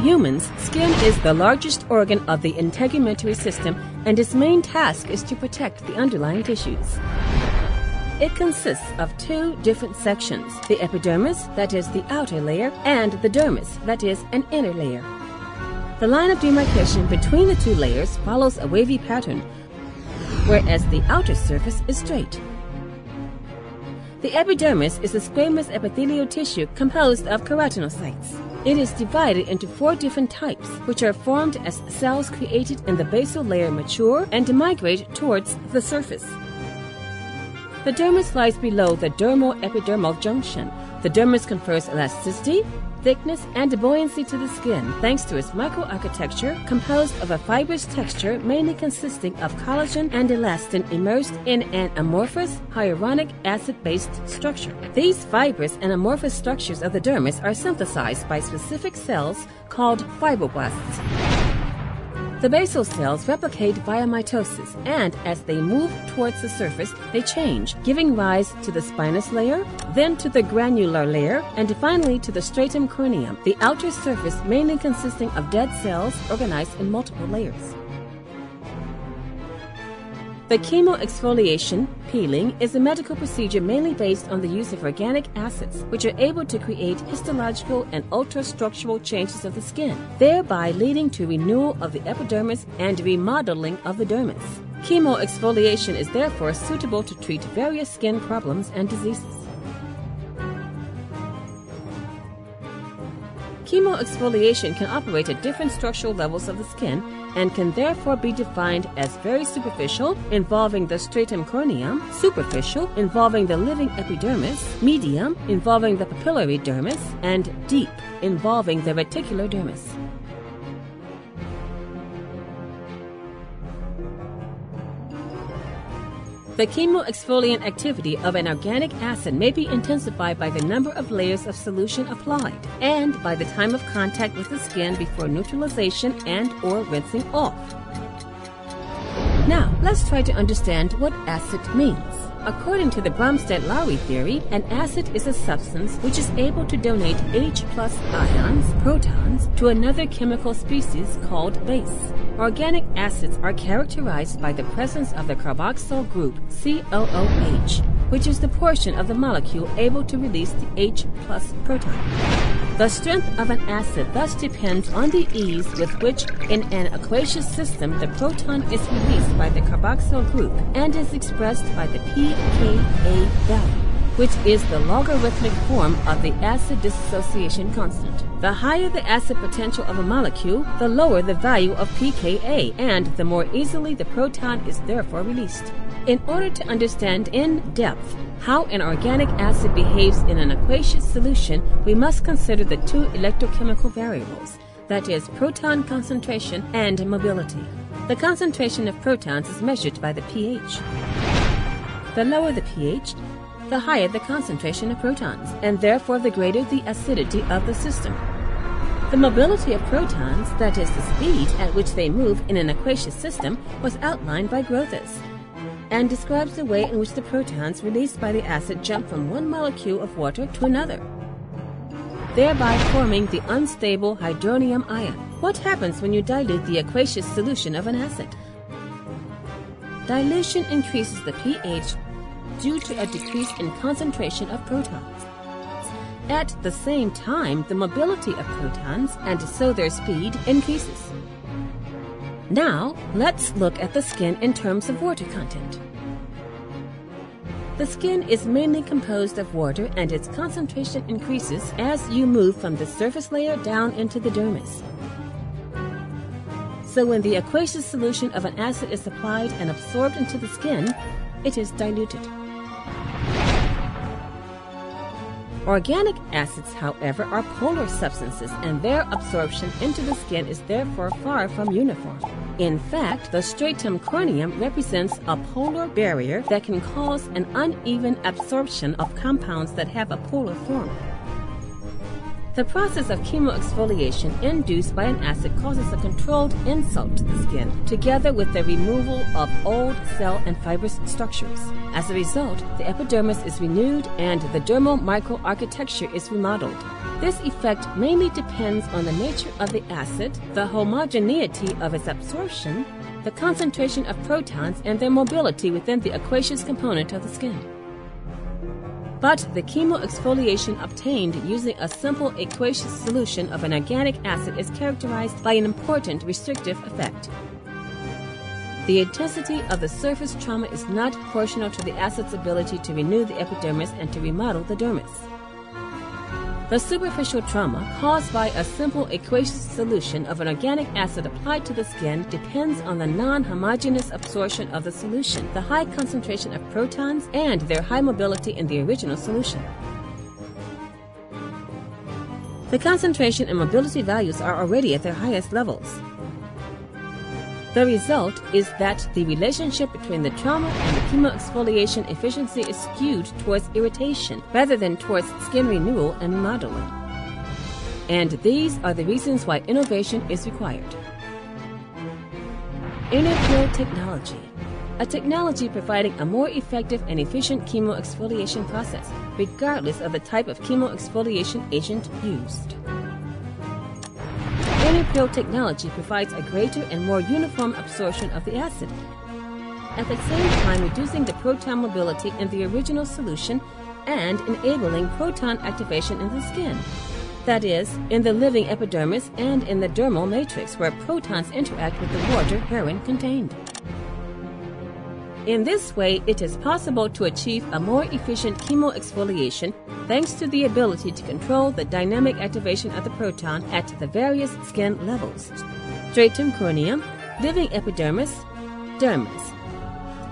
humans, skin is the largest organ of the integumentary system, and its main task is to protect the underlying tissues. It consists of two different sections, the epidermis, that is the outer layer, and the dermis, that is an inner layer. The line of demarcation between the two layers follows a wavy pattern, whereas the outer surface is straight. The epidermis is a squamous epithelial tissue composed of keratinocytes. It is divided into 4 different types, which are formed as cells created in the basal layer mature and migrate towards the surface. The dermis lies below the dermo-epidermal junction. The dermis confers elasticity, thickness, and buoyancy to the skin thanks to its microarchitecture composed of a fibrous texture mainly consisting of collagen and elastin immersed in an amorphous hyaluronic acid-based structure. These fibrous and amorphous structures of the dermis are synthesized by specific cells called fibroblasts. The basal cells replicate via mitosis, and as they move towards the surface, they change, giving rise to the spinous layer, then to the granular layer, and finally to the stratum corneum, the outer surface mainly consisting of dead cells organized in multiple layers. The chemoexfoliation, peeling, is a medical procedure mainly based on the use of organic acids, which are able to create histological and ultrastructural changes of the skin, thereby leading to renewal of the epidermis and remodeling of the dermis. Chemoexfoliation is therefore suitable to treat various skin problems and diseases. Chemoexfoliation can operate at different structural levels of the skin and can therefore be defined as very superficial, involving the stratum corneum, superficial, involving the living epidermis, medium, involving the papillary dermis, and deep, involving the reticular dermis. The chemoexfoliant activity of an organic acid may be intensified by the number of layers of solution applied and by the time of contact with the skin before neutralization and/or rinsing off. Now, let's try to understand what acid means. According to the Bromstead-Lowry theory, an acid is a substance which is able to donate H+ ions, protons, to another chemical species called base. Organic acids are characterized by the presence of the carboxyl group COOH, which is the portion of the molecule able to release the H+ proton. The strength of an acid thus depends on the ease with which, in an aqueous system, the proton is released by the carboxyl group and is expressed by the pKa value, which is the logarithmic form of the acid dissociation constant. The higher the acid potential of a molecule, the lower the value of pKa, and the more easily the proton is therefore released. In order to understand in depth how an organic acid behaves in an aqueous solution, we must consider the two electrochemical variables, that is, proton concentration and mobility. The concentration of protons is measured by the pH. The lower the pH, the higher the concentration of protons, and therefore the greater the acidity of the system. The mobility of protons, that is, the speed at which they move in an aqueous system, was outlined by Grothus, and describes the way in which the protons released by the acid jump from one molecule of water to another, thereby forming the unstable hydronium ion. What happens when you dilute the aqueous solution of an acid? Dilution increases the pH due to a decrease in concentration of protons. At the same time, the mobility of protons, and so their speed, increases. Now, let's look at the skin in terms of water content. The skin is mainly composed of water, and its concentration increases as you move from the surface layer down into the dermis. So when the aqueous solution of an acid is applied and absorbed into the skin, it is diluted. Organic acids, however, are polar substances, and their absorption into the skin is therefore far from uniform. In fact, the stratum corneum represents a polar barrier that can cause an uneven absorption of compounds that have a polar form. The process of chemoexfoliation induced by an acid causes a controlled insult to the skin, together with the removal of old cell and fibrous structures. As a result, the epidermis is renewed and the dermal microarchitecture is remodeled. This effect mainly depends on the nature of the acid, the homogeneity of its absorption, the concentration of protons, and their mobility within the aqueous component of the skin. But the chemoexfoliation obtained using a simple aqueous solution of an organic acid is characterized by an important restrictive effect. The intensity of the surface trauma is not proportional to the acid's ability to renew the epidermis and to remodel the dermis. The superficial trauma caused by a simple aqueous solution of an organic acid applied to the skin depends on the non-homogeneous absorption of the solution, the high concentration of protons, and their high mobility in the original solution. The concentration and mobility values are already at their highest levels. The result is that the relationship between the trauma and the chemoexfoliation efficiency is skewed towards irritation rather than towards skin renewal and remodeling. And these are the reasons why innovation is required. Inner peel technology, a technology providing a more effective and efficient chemoexfoliation process, regardless of the type of chemoexfoliation agent used. Inner peel technology provides a greater and more uniform absorption of the acid, at the same time reducing the proton mobility in the original solution and enabling proton activation in the skin, that is, in the living epidermis and in the dermal matrix where protons interact with the water herein contained. In this way, it is possible to achieve a more efficient chemoexfoliation thanks to the ability to control the dynamic activation of the proton at the various skin levels: stratum corneum, living epidermis, dermis,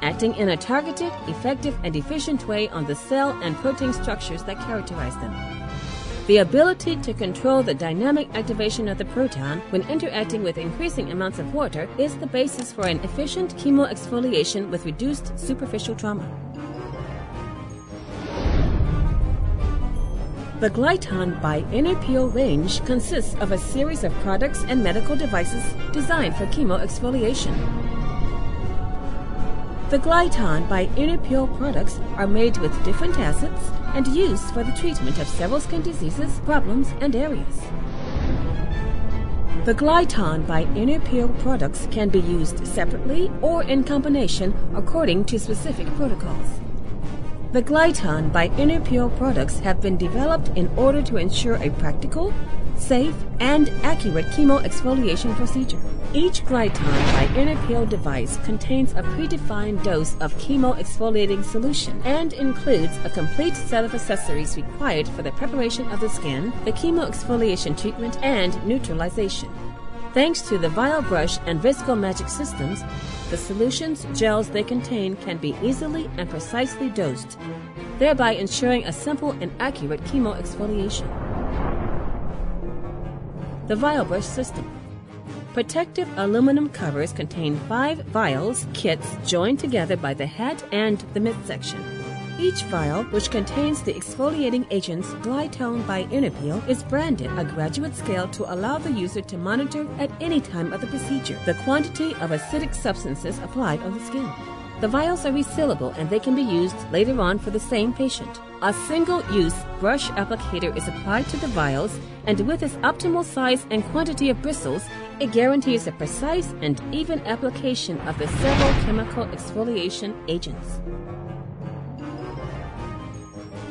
acting in a targeted, effective, and efficient way on the cell and protein structures that characterize them. The ability to control the dynamic activation of the proton when interacting with increasing amounts of water is the basis for an efficient chemoexfoliation with reduced superficial trauma. The Glytone by Inner Peel range consists of a series of products and medical devices designed for chemoexfoliation. The Glytone by Inner Peel products are made with different acids and used for the treatment of several skin diseases, problems, and areas. The Glytone by Inner Peel products can be used separately or in combination according to specific protocols. The Glytone by Inner Peel products have been developed in order to ensure a practical, safe, and accurate chemoexfoliation procedure. Each Glytone by Inner Peel device contains a predefined dose of chemoexfoliating solution and includes a complete set of accessories required for the preparation of the skin, the chemoexfoliation treatment, and neutralization. Thanks to the vial brush and Viscomagic systems, the solutions, gels they contain can be easily and precisely dosed, thereby ensuring a simple and accurate chemoexfoliation. The vial brush system. Protective aluminum covers contain 5 vials kits joined together by the head and the midsection. Each vial, which contains the exfoliating agents Glytone by Inner Peel, is branded a graduate scale to allow the user to monitor at any time of the procedure the quantity of acidic substances applied on the skin. The vials are resealable and they can be used later on for the same patient. A single-use brush applicator is applied to the vials, and with its optimal size and quantity of bristles, it guarantees a precise and even application of the several chemical exfoliation agents.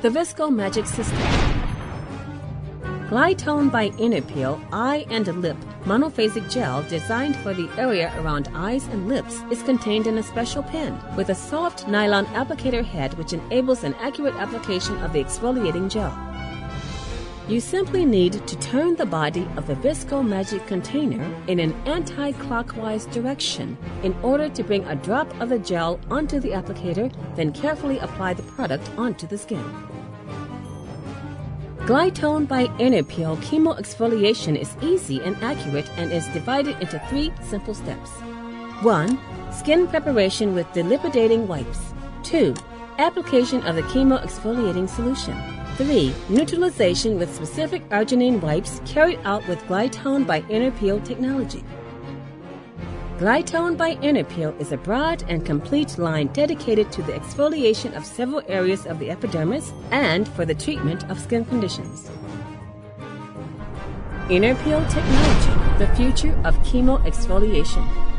The Viscomagic system. Glytone by Inner Peel Eye and Lip monophasic gel designed for the area around eyes and lips is contained in a special pen with a soft nylon applicator head which enables an accurate application of the exfoliating gel. You simply need to turn the body of the Viscomagic container in an anti-clockwise direction in order to bring a drop of the gel onto the applicator, then carefully apply the product onto the skin. Glytone by Inner Peel chemoexfoliation is easy and accurate and is divided into 3 simple steps. 1. Skin preparation with delipidating wipes. 2. Application of the chemoexfoliating solution. 3. Neutralization with specific arginine wipes carried out with Glytone by Inner Peel technology. Glytone by Inner Peel is a broad and complete line dedicated to the exfoliation of several areas of the epidermis and for the treatment of skin conditions. Inner Peel Technology, the future of chemo exfoliation.